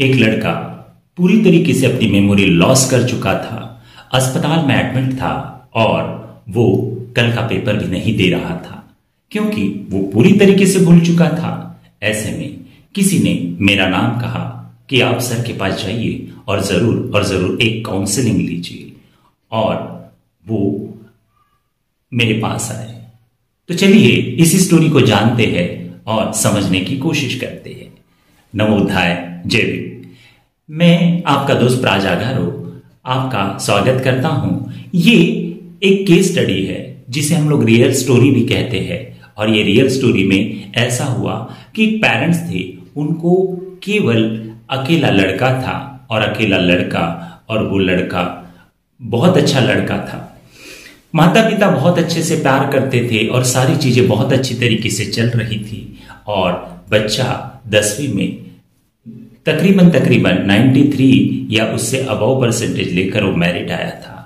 एक लड़का पूरी तरीके से अपनी मेमोरी लॉस कर चुका था, अस्पताल में एडमिट था और वो कल का पेपर भी नहीं दे रहा था क्योंकि वो पूरी तरीके से भूल चुका था। ऐसे में किसी ने मेरा नाम कहा कि आप सर के पास जाइए और जरूर एक काउंसलिंग लीजिए, और वो मेरे पास आए। तो चलिए इस स्टोरी को जानते हैं और समझने की कोशिश करते हैं। नवोदय जय भीम। मैं आपका दोस्त प्राजागारो आपका स्वागत करता हूं। ये एक केस स्टडी है जिसे हम लोग रियल स्टोरी भी कहते हैं, और ये रियल स्टोरी में ऐसा हुआ कि पेरेंट्स थे, उनको केवल अकेला लड़का था और अकेला लड़का, और वो लड़का बहुत अच्छा लड़का था। माता पिता बहुत अच्छे से प्यार करते थे और सारी चीजें बहुत अच्छी तरीके से चल रही थी, और बच्चा 10वीं में तकरीबन 93 या उससे अबव परसेंटेज लेकर वो मेरिट आया था।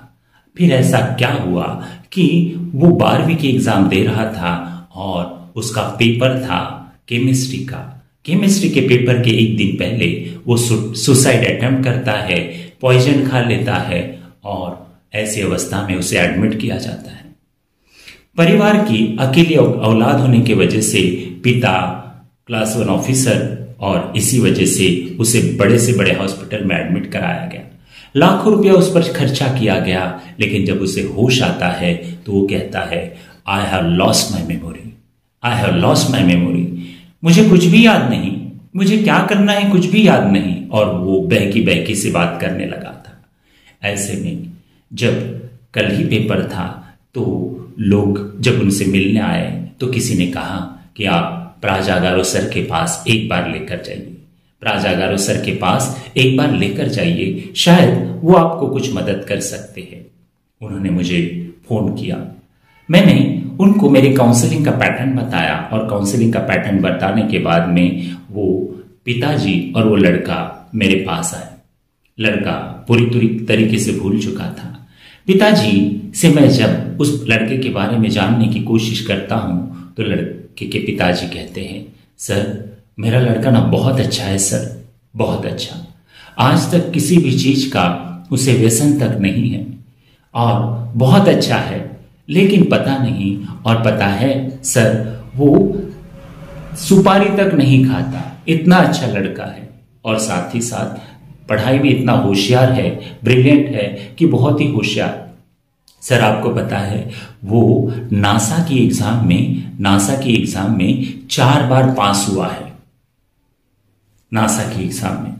फिर ऐसा क्या हुआ कि वो 12वीं के एग्जाम दे रहा था और उसका पेपर था केमिस्ट्री का। केमिस्ट्री के पेपर के एक दिन पहले वो सुसाइड अटेम्प्ट करता है, पॉइजन खा लेता है, और ऐसी अवस्था में उसे एडमिट किया जाता है। परिवार की अकेली औलाद होने की वजह से पिता क्लास 1 ऑफिसर, और इसी वजह से उसे बड़े से बड़े हॉस्पिटल में एडमिट कराया गया। लाखों रुपया उस पर खर्चा किया गया, लेकिन जब उसे होश आता है तो वो कहता है I have lost my memory, I have lost my memory. मुझे कुछ भी याद नहीं, मुझे क्या करना है कुछ भी याद नहीं, और वो बहकी से बात करने लगा था। ऐसे में जब कल ही पेपर था तो लोग जब उनसे मिलने आए तो किसी ने कहा कि आप प्राजागारो सर के पास एक बार लेकर जाइए, प्राजागारो सर के पास एक बार लेकर जाइए, शायद वो आपको कुछ मदद कर सकते हैं। उन्होंने मुझे फोन किया, मैंने उनको मेरे काउंसलिंग का पैटर्न बताया, और काउंसलिंग का पैटर्न बताने के बाद में वो पिताजी और वो लड़का मेरे पास आए। लड़का पूरी तरीके से भूल चुका था। पिताजी से मैं जब उस लड़के के बारे में जानने की कोशिश करता हूं तो लड़के के पिताजी कहते हैं, सर मेरा लड़का ना बहुत अच्छा है सर, बहुत अच्छा। आज तक किसी भी चीज का उसे व्यसन तक नहीं है और बहुत अच्छा है, लेकिन पता नहीं, और पता है सर वो सुपारी तक नहीं खाता, इतना अच्छा लड़का है, और साथ ही साथ पढ़ाई में इतना होशियार है, ब्रिलियंट है कि बहुत ही होशियार। सर आपको पता है वो नासा की एग्जाम में 4 बार पास हुआ है, नासा की एग्जाम में।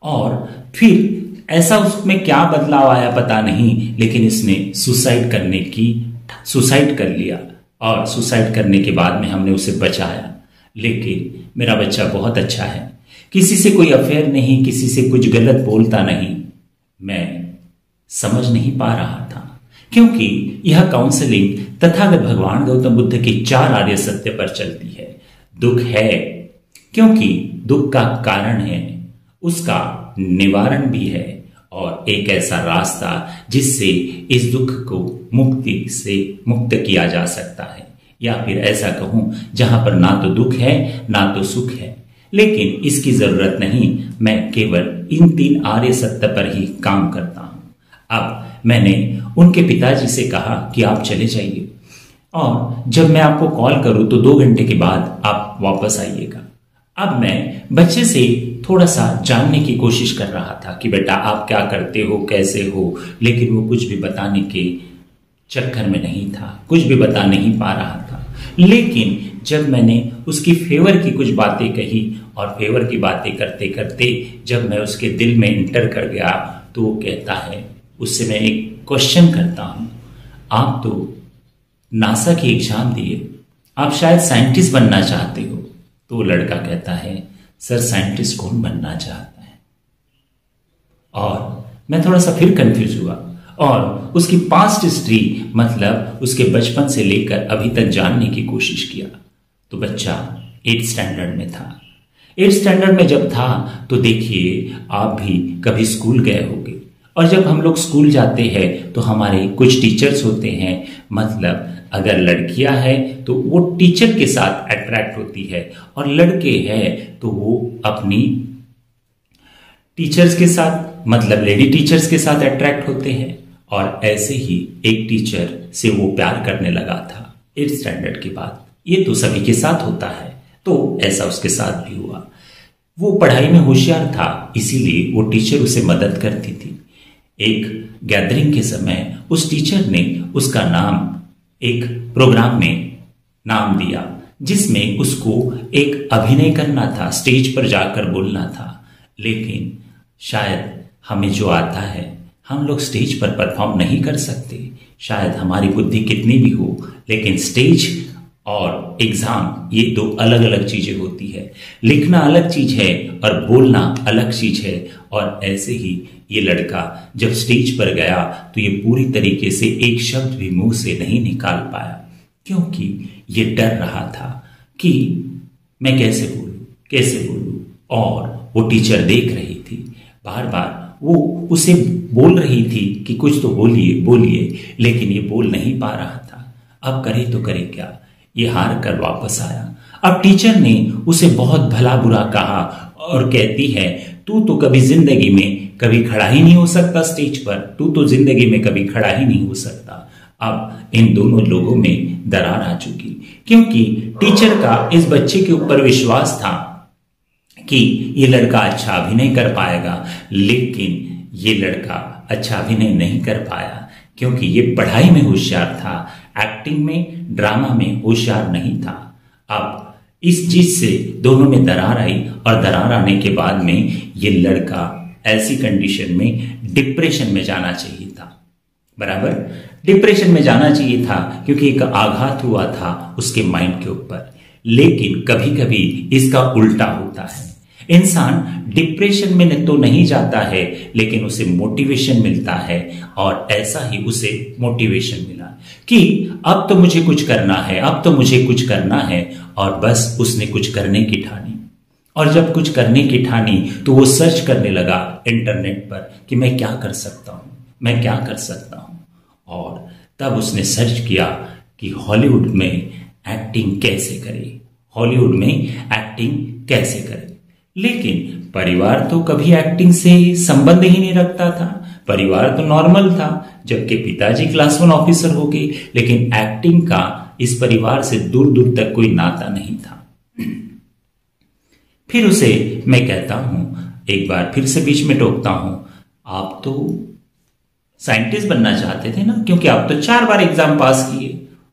और फिर ऐसा उसमें क्या बदलाव आया पता नहीं, लेकिन इसने सुसाइड कर लिया, और सुसाइड करने के बाद में हमने उसे बचाया। लेकिन मेरा बच्चा बहुत अच्छा है, किसी से कोई अफेयर नहीं, किसी से कुछ गलत बोलता नहीं। मैं समझ नहीं पा रहा था क्योंकि यह काउंसलिंग तथागत भगवान गौतम बुद्ध के 4 आर्य सत्य पर चलती है। दुख है क्योंकि दुख का कारण है, उसका निवारण भी है, और एक ऐसा रास्ता जिससे इस दुख को मुक्ति से मुक्त किया जा सकता है, या फिर ऐसा कहूं जहां पर ना तो दुख है ना तो सुख है। लेकिन इसकी जरूरत नहीं, मैं केवल इन 3 आर्य सत्य पर ही काम करता हूं। अब मैंने उनके पिताजी से कहा कि आप चले जाइए, और जब मैं आपको कॉल करूं तो 2 घंटे के बाद आप वापस आइएगा। अब मैं बच्चे से थोड़ा सा जानने की कोशिश कर रहा था कि बेटा आप क्या करते हो, कैसे हो, लेकिन वो कुछ भी बताने के चक्कर में नहीं था, कुछ भी बता नहीं पा रहा था। लेकिन जब मैंने उसकी फेवर की कुछ बातें कही, और फेवर की बातें करते करते जब मैं उसके दिल में इंटर कर गया तो वो कहता है, उससे मैं एक क्वेश्चन करता हूं, आप तो नासा की एग्जाम दिए, आप शायद साइंटिस्ट बनना चाहते हो। तो वो लड़का कहता है, सर साइंटिस्ट कौन बनना चाहता है? और मैं थोड़ा सा फिर कंफ्यूज हुआ और उसकी पास्ट हिस्ट्री, मतलब उसके बचपन से लेकर अभी तक जानने की कोशिश किया। तो बच्चा 8th स्टैंडर्ड में था। 8th स्टैंडर्ड में जब था तो देखिए आप भी कभी स्कूल गए होंगे, और जब हम लोग स्कूल जाते हैं तो हमारे कुछ टीचर्स होते हैं, मतलब अगर लड़कियां हैं तो वो टीचर के साथ अट्रैक्ट होती है, और लड़के हैं तो वो अपनी टीचर्स के साथ मतलब लेडी टीचर्स के साथ अट्रैक्ट होते हैं, और ऐसे ही एक टीचर से वो प्यार करने लगा था 8th स्टैंडर्ड के बाद। ये तो सभी के साथ होता है, तो ऐसा उसके साथ भी हुआ। वो पढ़ाई में होशियार था, इसीलिए वो टीचर उसे मदद करती थी। एक गैदरिंग के समय उस टीचर ने उसका नाम एक प्रोग्राम में नाम दिया, जिसमें उसको एक अभिनय करना था, स्टेज पर जाकर बोलना था। लेकिन शायद हमें जो आता है हम लोग स्टेज पर परफॉर्म नहीं कर सकते। शायद हमारी बुद्धि कितनी भी हो, लेकिन स्टेज और एग्जाम ये दो अलग अलग चीजें होती है। लिखना अलग चीज है और बोलना अलग चीज है। और ऐसे ही ये लड़का जब स्टेज पर गया तो ये पूरी तरीके से एक शब्द भी मुंह से नहीं निकाल पाया, क्योंकि ये डर रहा था कि मैं कैसे बोलूं। और वो टीचर देख रही थी, बार बार वो उसे बोल रही थी कि कुछ तो बोलिए, लेकिन ये बोल नहीं पा रहा था। अब करे तो करे क्या, ये हार कर वापस आया। अब टीचर ने उसे बहुत भला बुरा कहा और कहती है, तू तो कभी जिंदगी में कभी खड़ा ही नहीं हो सकता स्टेज पर, तू तो जिंदगी में कभी खड़ा ही नहीं हो सकता। अब इन दोनों लोगों में दरार आ चुकी, क्योंकि टीचर का इस बच्चे के ऊपर विश्वास था कि ये लड़का अच्छा अभिनय कर पाएगा, लेकिन ये लड़का अच्छा अभिनय नहीं कर पाया, क्योंकि ये पढ़ाई में होशियार था, एक्टिंग में, ड्रामा में होशियार नहीं था। अब इस चीज से दोनों में दरार आई, और दरार आने के बाद में ये लड़का ऐसी कंडीशन में डिप्रेशन में जाना चाहिए था, बराबर डिप्रेशन में जाना चाहिए था, क्योंकि एक आघात हुआ था उसके माइंड के ऊपर। लेकिन कभी कभी इसका उल्टा होता है, इंसान डिप्रेशन में तो नहीं जाता है, लेकिन उसे मोटिवेशन मिलता है। और ऐसा ही उसे मोटिवेशन मिला कि अब तो मुझे कुछ करना है, अब तो मुझे कुछ करना है। और बस उसने कुछ करने की ठानी, और जब कुछ करने की ठानी तो वो सर्च करने लगा इंटरनेट पर कि मैं क्या कर सकता हूं। और तब उसने सर्च किया कि हॉलीवुड में एक्टिंग कैसे करे। लेकिन परिवार तो कभी एक्टिंग से संबंध ही नहीं रखता था, परिवार तो नॉर्मल था, जबकि पिताजी क्लास 1 ऑफिसर हो गए, लेकिन एक्टिंग का इस परिवार से दूर दूर तक कोई नाता नहीं था। फिर उसे मैं कहता हूं, एक बार फिर से बीच में टोकता हूं, आप तो साइंटिस्ट बनना चाहते थे ना, क्योंकि आप तो 4 बार एग्जाम पास किए।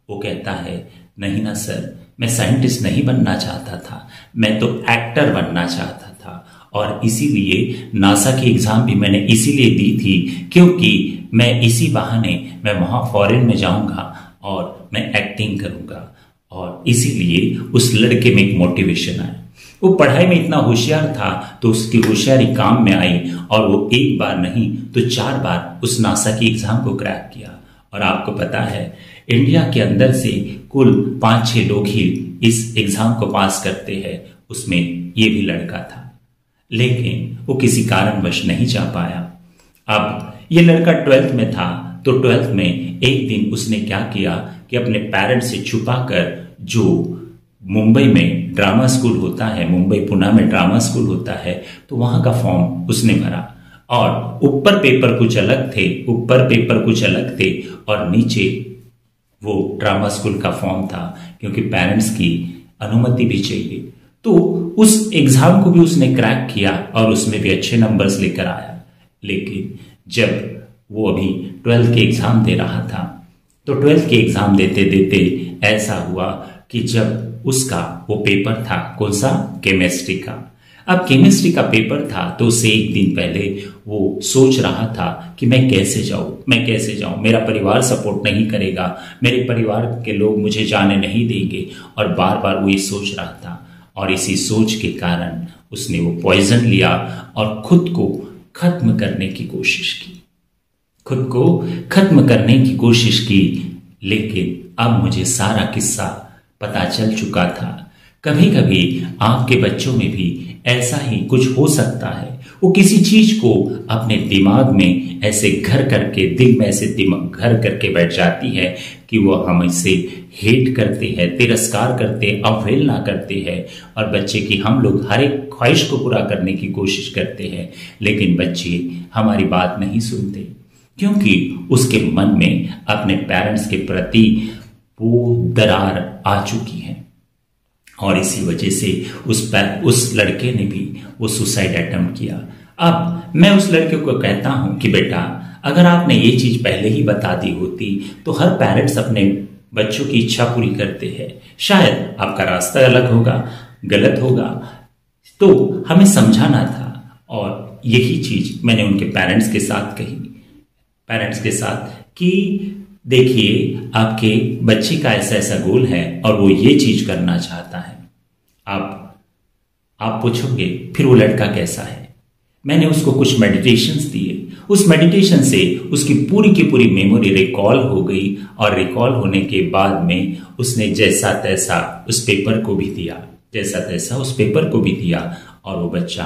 वो कहता है, नहीं ना सर, मैं साइंटिस्ट नहीं बनना चाहता था, मैं तो एक्टर बनना चाहता था। और इसीलिए नासा की एग्जाम भी मैंने इसीलिए दी थी, क्योंकि मैं इसी बहाने मैं वहां फॉरेन में जाऊंगा और मैं एक्टिंग करूंगा। और इसीलिए उस लड़के में एक मोटिवेशन आया। वो पढ़ाई में इतना होशियार था तो उसकी होशियारी काम में आई, और वो 1 बार नहीं तो 4 बार उस नासा की एग्जाम को क्रैक किया। और आपको पता है, इंडिया के अंदर से कुल 5-6 लोग ही इस एग्जाम को पास करते हैं, उसमें ये भी लड़का था। लेकिन वो किसी कारणवश नहीं जा पाया। अब ये लड़का 12th में था, तो 12th में एक दिन उसने क्या किया कि अपने पेरेंट्स से छुपाकर, जो मुंबई में ड्रामा स्कूल होता है, मुंबई पुणे में ड्रामा स्कूल होता है, तो वहां का फॉर्म उसने भरा। और ऊपर पेपर कुछ अलग थे और नीचे वो ड्रामा स्कूल का फॉर्म था, क्योंकि पेरेंट्स की अनुमति भी चाहिए। तो उस एग्जाम को भी उसने क्रैक किया और उसमें भी अच्छे नंबर्स लेकर आया। लेकिन जब वो अभी 12th के एग्जाम दे रहा था, तो 12th के एग्जाम देते देते ऐसा हुआ कि जब उसका वो पेपर था, कौन सा, केमिस्ट्री का। अब केमिस्ट्री का पेपर था, तो उससे एक दिन पहले वो सोच रहा था कि मैं कैसे जाऊं, मेरा परिवार सपोर्ट नहीं करेगा, मेरे परिवार के लोग मुझे जाने नहीं देंगे। और बार बार वो ये सोच रहा था, और इसी सोच के कारण उसने वो पॉइजन लिया और खुद को खत्म करने की कोशिश की। लेकिन अब मुझे सारा किस्सा पता चल चुका था। कभी कभी आपके बच्चों में भी ऐसा ही कुछ हो सकता है। वो किसी चीज को अपने दिमाग में ऐसे घर करके, दिल में ऐसे दिमाग घर करके बैठ जाती है कि वो हमसे हेट करते हैं, तिरस्कार करते हैं, अवहेलना करते हैं। और बच्चे की हम लोग हर एक ख्वाहिश को पूरा करने की कोशिश करते हैं, लेकिन बच्चे हमारी बात नहीं सुनते, क्योंकि उसके मन में अपने पेरेंट्स के प्रति वो दरार आ चुकी है। और इसी वजह से उस लड़के ने भी वो सुसाइड अटेम्प्ट किया। अब मैं उस लड़के को कहता हूं कि बेटा, अगर आपने ये चीज पहले ही बता दी होती तो हर पेरेंट्स अपने बच्चों की इच्छा पूरी करते हैं। शायद आपका रास्ता अलग होगा, गलत होगा, तो हमें समझाना था। और यही चीज मैंने उनके पेरेंट्स के साथ कही, पेरेंट्स के साथ कि देखिए, आपके बच्चे का ऐसा ऐसा गोल है और वो ये चीज करना चाहता है। आप पूछोगे फिर वो लड़का कैसा है? मैंने उसको कुछ मेडिटेशंस दिए, उस मेडिटेशन से उसकी पूरी की पूरी मेमोरी रिकॉल हो गई। और रिकॉल होने के बाद में उसने जैसा तैसा उस पेपर को भी दिया, जैसा तैसा उस पेपर को भी दिया। और वो बच्चा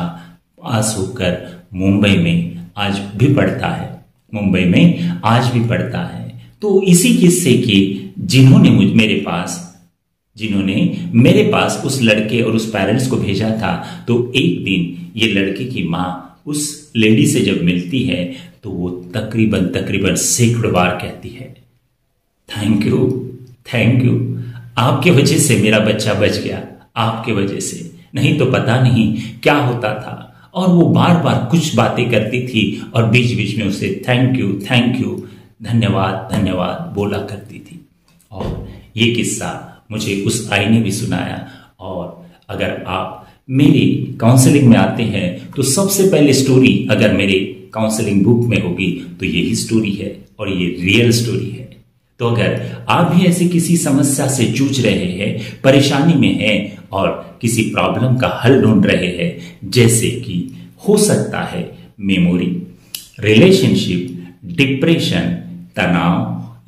पास होकर मुंबई में आज भी पढ़ता है, मुंबई में आज भी पढ़ता है। तो इसी किस्से की जिन्होंने मेरे पास उस लड़के और उस पेरेंट्स को भेजा था, तो एक दिन ये लड़के की माँ उस लेडी से जब मिलती है तो वो तकरीबन सैकड़ों बार कहती है, थैंक यू, आपके वजह से मेरा बच्चा बच गया, आपके वजह से, नहीं तो पता नहीं क्या होता था। और वो बार बार कुछ बातें करती थी और बीच बीच में उसे थैंक यू, धन्यवाद बोला करती थी। और ये किस्सा मुझे उस आई ने भी सुनाया। और अगर आप मेरी काउंसलिंग में आते हैं तो सबसे पहले स्टोरी अगर मेरे काउंसलिंग बुक में होगी तो यही स्टोरी है, और ये रियल स्टोरी है। तो अगर आप भी ऐसी किसी समस्या से जूझ रहे हैं, परेशानी में हैं और किसी प्रॉब्लम का हल ढूंढ रहे हैं, जैसे कि हो सकता है मेमोरी, रिलेशनशिप, डिप्रेशन, तनाव,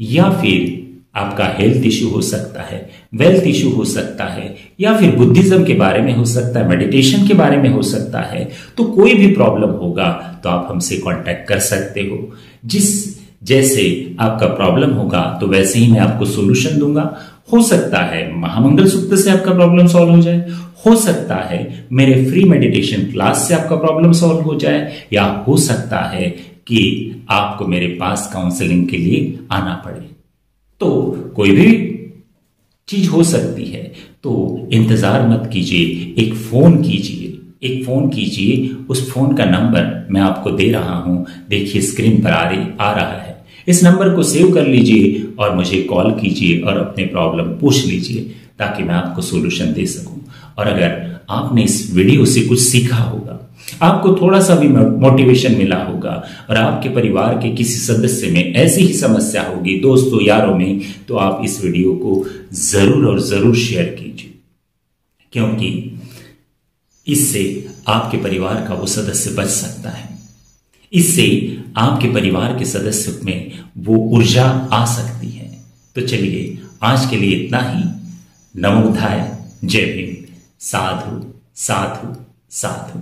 या फिर आपका हेल्थ इश्यू हो सकता है, वेल्थ इश्यू हो सकता है, या फिर बुद्धिज्म के बारे में हो सकता है, मेडिटेशन के बारे में हो सकता है, तो कोई भी प्रॉब्लम होगा तो आप हमसे कांटेक्ट कर सकते हो। जैसे आपका प्रॉब्लम होगा तो वैसे ही मैं आपको सॉल्यूशन दूंगा। हो सकता है महामंगल सूत्र से आपका प्रॉब्लम सॉल्व हो जाए, हो सकता है मेरे फ्री मेडिटेशन क्लास से आपका प्रॉब्लम सॉल्व हो जाए, या हो सकता है कि आपको मेरे पास काउंसलिंग के लिए आना पड़े। तो कोई भी चीज हो सकती है, तो इंतजार मत कीजिए, एक फोन कीजिए। उस फोन का नंबर मैं आपको दे रहा हूं, देखिए स्क्रीन पर आ रहा है। इस नंबर को सेव कर लीजिए और मुझे कॉल कीजिए और अपने प्रॉब्लम पूछ लीजिए, ताकि मैं आपको सॉल्यूशन दे सकूं। और अगर आपने इस वीडियो से कुछ सीखा होगा, आपको थोड़ा सा भी मोटिवेशन मिला होगा, और आपके परिवार के किसी सदस्य में ऐसी ही समस्या होगी, दोस्तों यारों में, तो आप इस वीडियो को जरूर और जरूर शेयर कीजिए, क्योंकि इससे आपके परिवार का वो सदस्य बच सकता है। इससे आपके परिवार के सदस्य में वो ऊर्जा आ सकती है। तो चलिए आज के लिए इतना ही। नमो बुद्धाय, जय भीम, साधु साधु साधु।